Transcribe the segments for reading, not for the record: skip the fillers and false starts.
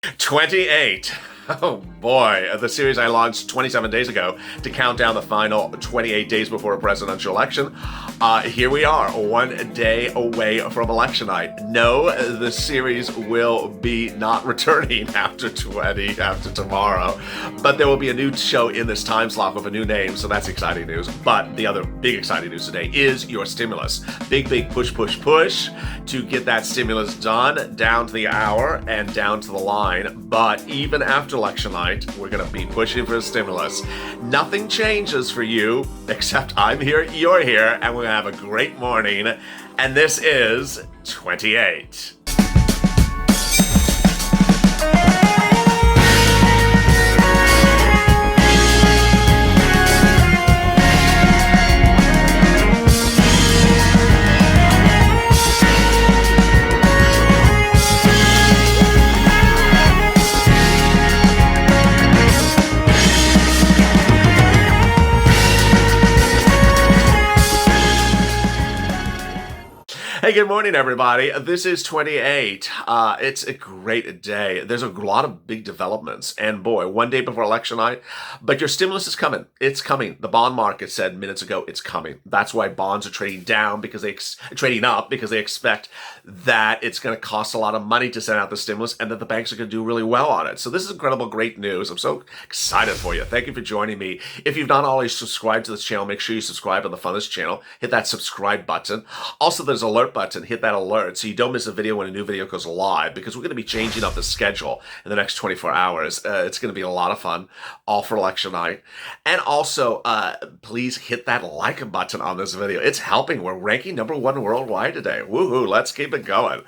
28. Oh boy, the series I launched 27 days ago to count down the final 28 days before a presidential election. Here we are, one day away from election night. No, the series will be not returning after tomorrow, but there will be a new show in this time slot with a new name, so that's exciting news. But the other big exciting news today is your stimulus. Big push to get that stimulus done, down to the hour and down to the line. But even after election night, we're going to be pushing for a stimulus. Nothing changes for you, except I'm here, you're here, and we're going to have a great morning. And this is 28. Hey, good morning, everybody. This is 28. It's a great day. There's a lot of big developments. And boy, one day before election night, but your stimulus is coming. It's coming. The bond market said minutes ago it's coming. That's why bonds are trading down trading up because they expect that it's going to cost a lot of money to send out the stimulus and that the banks are going to do really well on it. So this is incredible, great news. I'm so excited for you. Thank you for joining me. If you've not already subscribed to this channel, make sure you subscribe on the Funness channel. Hit that subscribe button. Also, there's alert button. Hit that alert so you don't miss a video when a new video goes live, because we're going to be changing up the schedule in the next 24 hours. It's going to be a lot of fun, all for election night. And also, please hit that like button on this video. It's helping. We're ranking #1 worldwide today. Woohoo! Let's keep it going.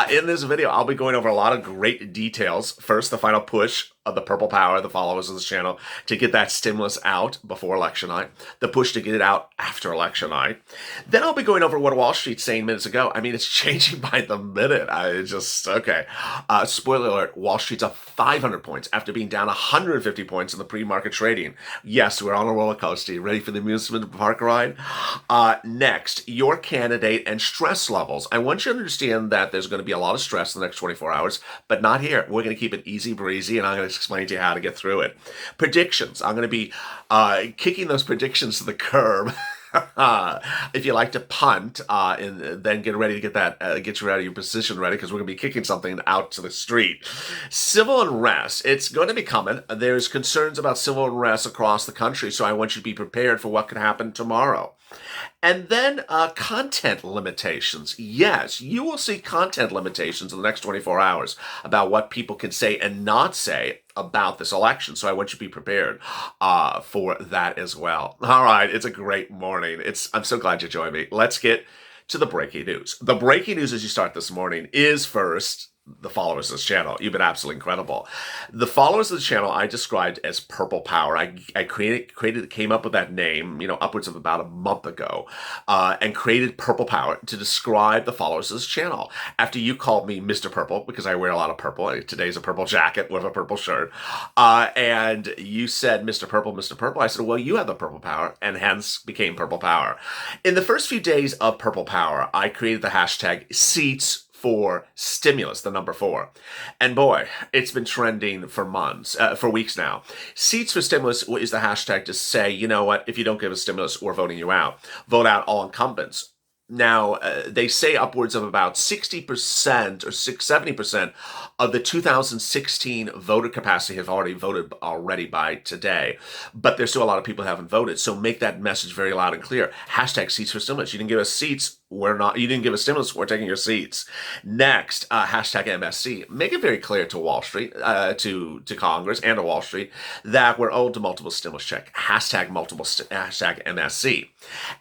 In this video, I'll be going over a lot of great details. First, the final push of the purple power, the followers of this channel, to get that stimulus out before election night, the push to get it out after election night. Then I'll be going over what Wall Street's saying minutes ago. I mean, it's changing by the minute. Spoiler alert, Wall Street's up 500 points after being down 150 points in the pre-market trading. Yes, we're on a roller coaster. You ready for the amusement park ride? Next, your candidate and stress levels. I want you to understand that there's going to be a lot of stress in the next 24 hours, but not here. We're going to keep it easy breezy, and I'm going to explain to you how to get through it. Predictions. I'm going to be kicking those predictions to the curb. If you like to punt, and then get ready to get you out of your position ready, because we're going to be kicking something out to the street. Civil unrest. It's going to be coming. There's concerns about civil unrest across the country, so I want you to be prepared for what could happen tomorrow. And then content limitations. Yes, you will see content limitations in the next 24 hours about what people can say and not say about this election. So I want you to be prepared for that as well. All right, it's a great morning. I'm so glad you joined me. Let's get to the breaking news. The breaking news as you start this morning is first, the followers of this channel. You've been absolutely incredible. The followers of the channel I described as Purple Power. I came up with that name, upwards of about a month ago, and created Purple Power to describe the followers of this channel. After you called me Mr. Purple, because I wear a lot of purple. Today's a purple jacket with a purple shirt. And you said, Mr. Purple, Mr. Purple. I said, well, you have the Purple Power, and hence became Purple Power. In the first few days of Purple Power, I created the hashtag seats for stimulus, the number 4. And boy, it's been trending for weeks now. Seats for stimulus is the hashtag to say, you know what, if you don't give a stimulus, we're voting you out. Vote out all incumbents. Now, they say upwards of about 60% or 70% of the 2016 voter capacity have already voted by today. But there's still a lot of people who haven't voted. So make that message very loud and clear. Hashtag seats for stimulus. You didn't give us seats. You didn't give us stimulus. We're taking your seats. Next, hashtag MSC. Make it very clear to Wall Street, to Congress and to Wall Street that we're owed to multiple stimulus check. Hashtag MSC.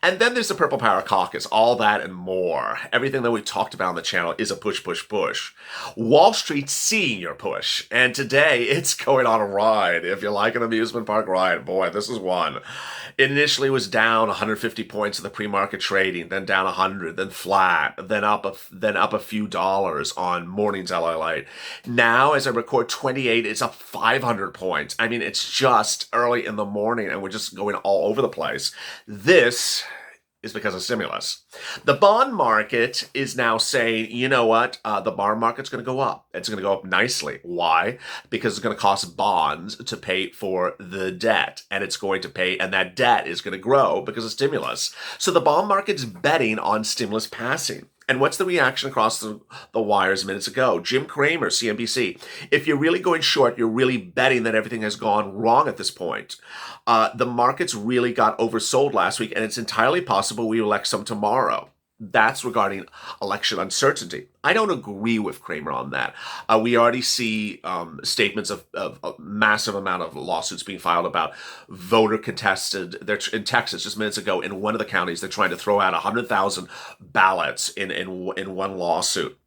And then there's the Purple Power Caucus. All that and more. Everything that we talked about on the channel is a push. Wall Street's seeing your push. And today, it's going on a ride. If you like an amusement park ride, boy, this is one. It initially was down 150 points in the pre-market trading, then down 100, then flat, then up a few dollars on morning's LALATE. Now, as I record 28, it's up 500 points. I mean, it's just early in the morning, and we're just going all over the place. This is because of stimulus. The bond market is now saying, you know what, the bond market's going to go up. It's going to go up nicely. Why? Because it's going to cost bonds to pay for the debt, and it's going to pay, and that debt is going to grow because of stimulus. So the bond market's betting on stimulus passing. And what's the reaction across the wires minutes ago? Jim Cramer, CNBC. If you're really going short, you're really betting that everything has gone wrong at this point. The markets really got oversold last week, and it's entirely possible we elect some tomorrow. That's regarding election uncertainty. I don't agree with Cramer on that. We already see statements of a massive amount of lawsuits being filed about voter contested. They're in Texas just minutes ago. In one of the counties, they're trying to throw out 100,000 ballots in one lawsuit.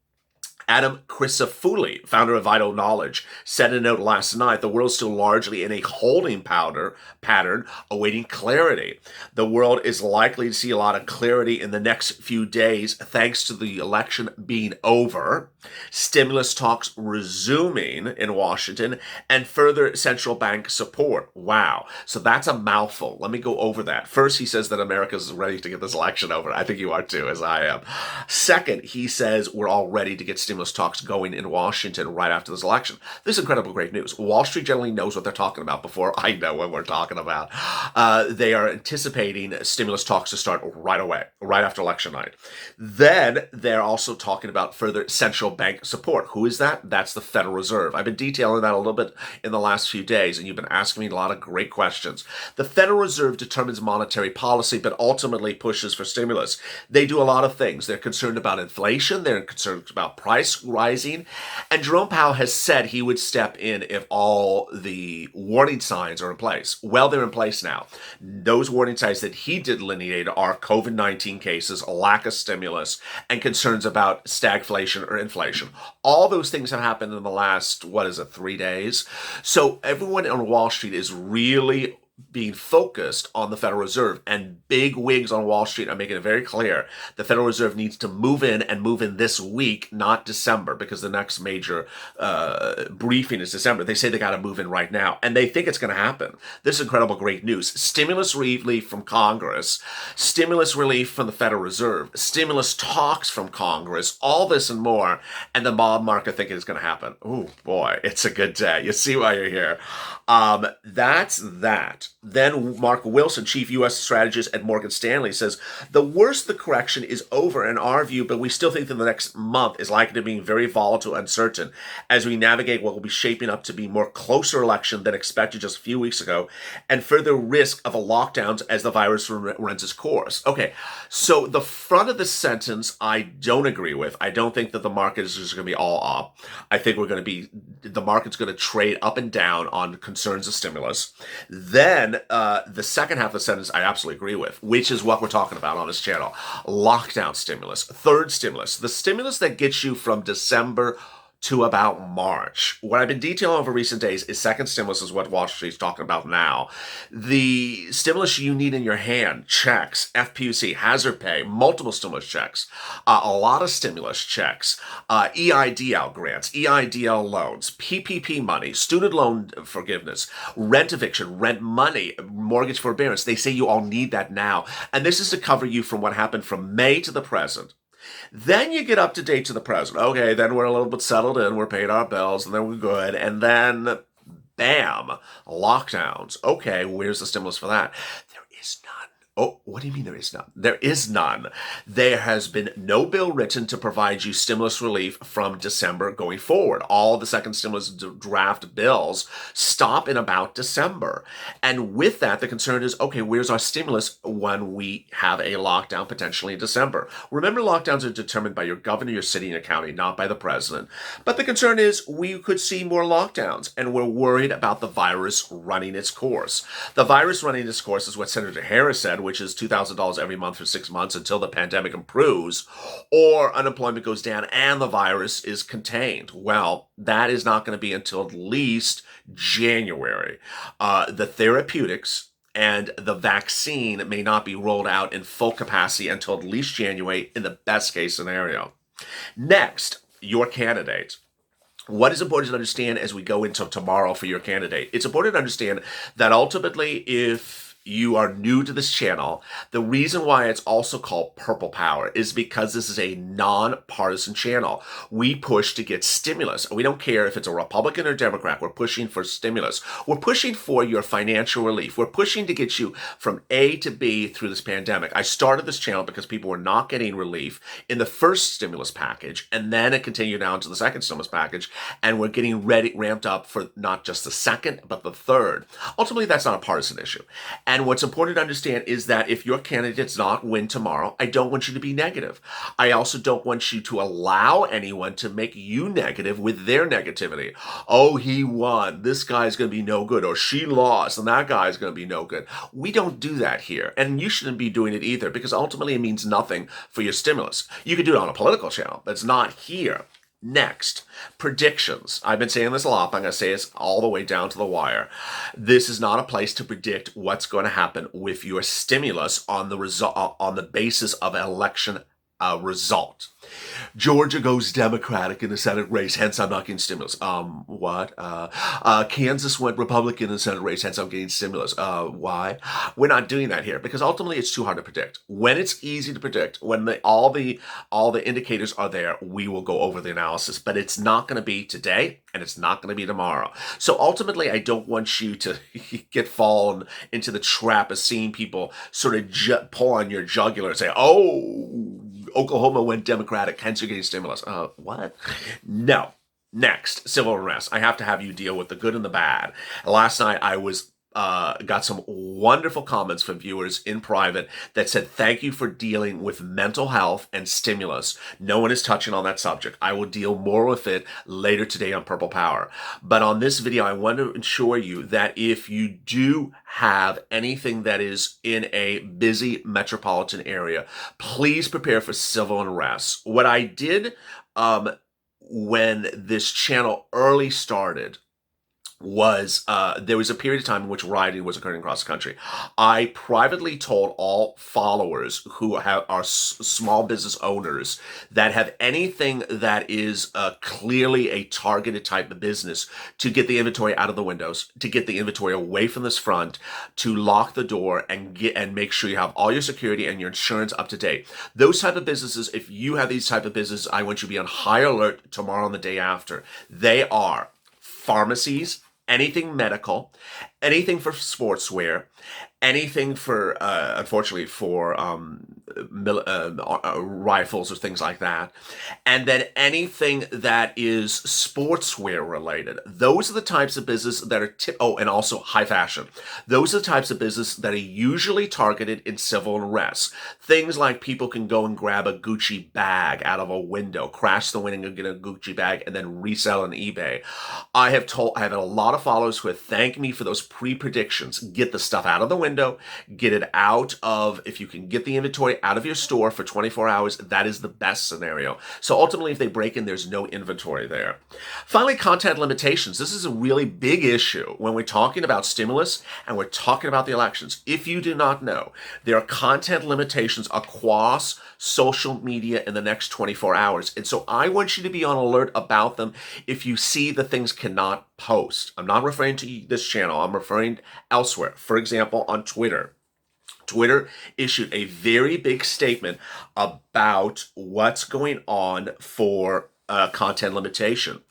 Adam Crisafulli, founder of Vital Knowledge, said in a note last night, the world's still largely in a holding pattern, awaiting clarity. The world is likely to see a lot of clarity in the next few days, thanks to the election being over, stimulus talks resuming in Washington, and further central bank support. Wow. So that's a mouthful. Let me go over that. First, he says that America's ready to get this election over. I think you are too, as I am. Second, he says we're all ready to get stimulus talks going in Washington right after this election. This is incredible great news. Wall Street generally knows what they're talking about before I know what we're talking about. They are anticipating stimulus talks to start right away, right after election night. Then they're also talking about further central bank support. Who is that? That's the Federal Reserve. I've been detailing that a little bit in the last few days, and you've been asking me a lot of great questions. The Federal Reserve determines monetary policy, but ultimately pushes for stimulus. They do a lot of things. They're concerned about inflation. They're concerned about price rising. And Jerome Powell has said he would step in if all the warning signs are in place. Well, they're in place now. Those warning signs that he delineated are COVID-19 cases, a lack of stimulus, and concerns about stagflation or inflation. All those things have happened in the last, 3 days? So everyone on Wall Street is really being focused on the Federal Reserve, and big wigs on Wall Street are making it very clear the Federal Reserve needs to move in this week, not December, because the next major briefing is December. They say they got to move in right now, and they think it's going to happen. This is incredible great news. Stimulus relief from Congress, stimulus relief from the Federal Reserve, stimulus talks from Congress, all this and more, and the bond market thinking it's going to happen. Oh boy, it's a good day. You see why you're here. That's that. Then Mark Wilson, chief U.S. strategist at Morgan Stanley, says, the worst of the correction is over in our view, but we still think that the next month is likely to be very volatile and uncertain as we navigate what will be shaping up to be more closer election than expected just a few weeks ago, and further risk of a lockdowns as the virus runs its course. Okay, so the front of the sentence I don't agree with. I don't think that the market is just going to be all up. I think the market's going to trade up and down on concerns of stimulus. Then the second half of the sentence I absolutely agree with, which is what we're talking about on this channel. Lockdown stimulus. Third stimulus. The stimulus that gets you from December to about March. What I've been detailing over recent days is second stimulus is what Wall Street's talking about now. The stimulus you need in your hand, checks, FPUC, hazard pay, multiple stimulus checks, a lot of stimulus checks, EIDL grants, EIDL loans, PPP money, student loan forgiveness, rent eviction, rent money, mortgage forbearance. They say you all need that now. And this is to cover you from what happened from May to the present. Then you get up to date to the present. Okay, then we're a little bit settled in. We're paying our bills, and then we're good. And then, bam, lockdowns. Okay, where's the stimulus for that? There is none. Oh, what do you mean there is none? There is none. There has been no bill written to provide you stimulus relief from December going forward. All the second stimulus draft bills stop in about December. And with that, the concern is, okay, where's our stimulus when we have a lockdown potentially in December? Remember, lockdowns are determined by your governor, your city, and your county, not by the president. But the concern is we could see more lockdowns, and we're worried about the virus running its course. The virus running its course is what Senator Harris said, which is $2,000 every month for 6 months until the pandemic improves or unemployment goes down and the virus is contained. Well, that is not going to be until at least January. The therapeutics and the vaccine may not be rolled out in full capacity until at least January in the best case scenario. Next, your candidate. What is important to understand as we go into tomorrow for your candidate? It's important to understand that ultimately, if you are new to this channel, the reason why it's also called Purple Power is because this is a non-partisan channel. We push to get stimulus. We don't care if it's a Republican or Democrat. We're pushing for stimulus. We're pushing for your financial relief. We're pushing to get you from A to B through this pandemic. I started this channel because people were not getting relief in the first stimulus package, and then it continued down to the second stimulus package, and we're getting ramped up for not just the second, but the third. Ultimately, that's not a partisan issue. And what's important to understand is that if your candidate does not win tomorrow, I don't want you to be negative. I also don't want you to allow anyone to make you negative with their negativity. Oh, he won. This guy's going to be no good. Or she lost, and that guy's going to be no good. We don't do that here. And you shouldn't be doing it either, because ultimately it means nothing for your stimulus. You could do it on a political channel that's not here. Next, predictions. I've been saying this a lot, but I'm going to say this all the way down to the wire. This is not a place to predict what's going to happen with your stimulus on the basis of an election result. Georgia goes Democratic in the Senate race, hence I'm not getting stimulus. What? Kansas went Republican in the Senate race, hence I'm getting stimulus. Why? We're not doing that here because ultimately it's too hard to predict. When it's easy to predict, when all the indicators are there, we will go over the analysis. But it's not going to be today, and it's not going to be tomorrow. So ultimately, I don't want you to get fallen into the trap of seeing people sort of pull on your jugular and say, "Oh, Oklahoma went Democratic, hence you're getting stimulus." What? No. Next, civil unrest. I have to have you deal with the good and the bad. Last night, I got some wonderful comments from viewers in private that said, thank you for dealing with mental health and stimulus. No one is touching on that subject. I will deal more with it later today on Purple Power. But on this video, I want to ensure you that if you do have anything that is in a busy metropolitan area, please prepare for civil unrest. What I did when this channel early started was there was a period of time in which rioting was occurring across the country. I privately told all followers who are small business owners that have anything that is clearly a targeted type of business to get the inventory out of the windows, to get the inventory away from this front, to lock the door and make sure you have all your security and your insurance up to date. Those type of businesses, if you have these type of businesses, I want you to be on high alert tomorrow and the day after. They are pharmacies, anything medical, anything for sportswear, anything for, unfortunately, for rifles or things like that, and then anything that is sportswear related. Those are the types of business that are and also high fashion. Those are the types of business that are usually targeted in civil unrest. Things like people can go and grab a Gucci bag out of a window, crash the window and get a Gucci bag, and then resell on eBay. I have had a lot of followers who have thanked me for those pre-predictions. Get the stuff out of the window, get it out of, if you can get the inventory out of your store for 24 hours, that is the best scenario. So ultimately, if they break in, there's no inventory there. Finally, content limitations. This is a really big issue when we're talking about stimulus and we're talking about the elections. If you do not know, there are content limitations across social media in the next 24 hours. And so I want you to be on alert about them if you see the things cannot post. I'm not referring to this channel. I'm referring elsewhere. For example, on Twitter. Twitter issued a very big statement about what's going on for content limitation.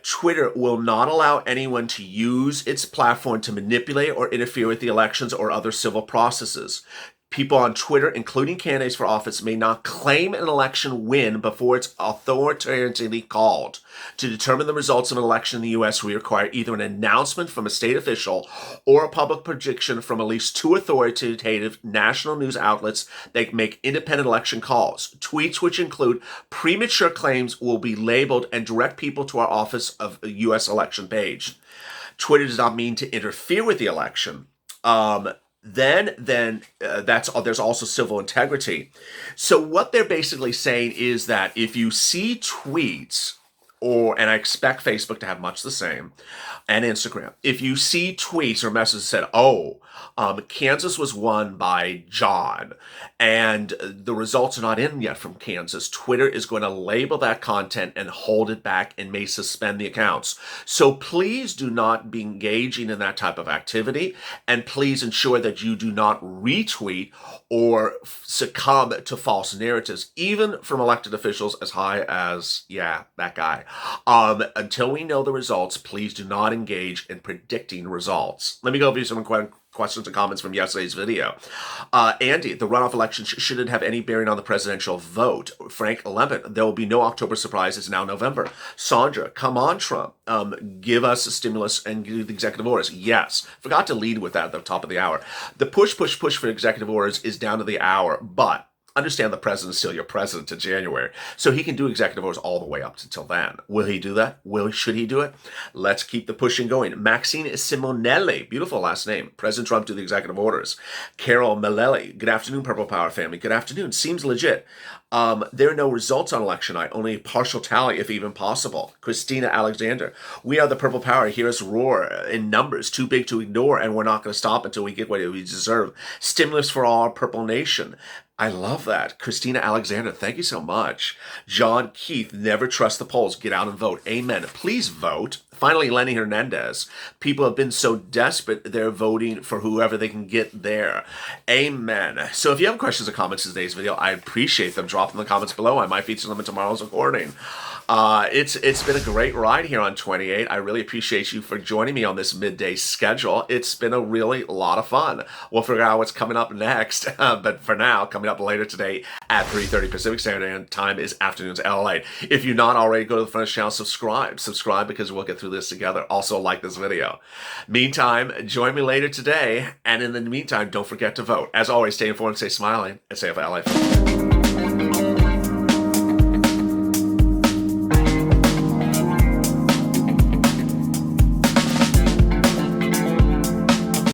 Twitter will not allow anyone to use its platform to manipulate or interfere with the elections or other civil processes. People on Twitter, including candidates for office, may not claim an election win before it's authoritatively called. To determine the results of an election in the U.S., we require either an announcement from a state official or a public prediction from at least two authoritative national news outlets that make independent election calls. Tweets which include premature claims will be labeled and direct people to our Office of U.S. Election page. Twitter does not mean to interfere with the election. There's also civil integrity. So what they're basically saying is that if you see tweets and I expect Facebook to have much the same, and Instagram. If you see tweets or messages that said, "Oh, Kansas was won by John," and the results are not in yet from Kansas, Twitter is going to label that content and hold it back and may suspend the accounts. So please do not be engaging in that type of activity, and please ensure that you do not retweet or succumb to false narratives, even from elected officials as high as, yeah, that guy. Until we know the results, please do not engage in predicting results. Let me go over some questions and comments from yesterday's video. Andy, the runoff election shouldn't have any bearing on the presidential vote. Frank Lemon, there will be no October surprise. It's now November. Sandra, come on, Trump. Give us a stimulus and give the executive orders. Yes. Forgot to lead with that at the top of the hour. The push for executive orders is down to the hour, but understand the president's still your president to January. So he can do executive orders all the way up until then. Will he do that? Should he do it? Let's keep the pushing going. Maxine Simonelli, beautiful last name. President Trump do the executive orders. Carol Malelli, good afternoon, Purple Power family. Good afternoon. Seems legit. There are no results on election night, only a partial tally if even possible. Christina Alexander, we are the Purple Power. Hear us roar in numbers, too big to ignore, and we're not going to stop until we get what we deserve. Stimulus for all our Purple Nation. I love that. Christina Alexander, thank you so much. John Keith, never trust the polls. Get out and vote. Amen. Please vote. Finally, Lenny Hernandez. People have been so desperate, they're voting for whoever they can get there. Amen. So if you have questions or comments in today's video, I appreciate them. Drop them in the comments below. I might feature them in tomorrow's recording. It's been a great ride here on 28. I really appreciate you for joining me on this midday schedule. It's been a really lot of fun. We'll figure out what's coming up next. But for now, coming up later today at 3:30 Pacific Standard Time is afternoons LALATE. If you're not already, go to the front of the channel, subscribe because we'll get through this together. Also, like this video. Meantime, join me later today. And in the meantime, don't forget to vote. As always, stay informed, stay smiling, and stay up for LA.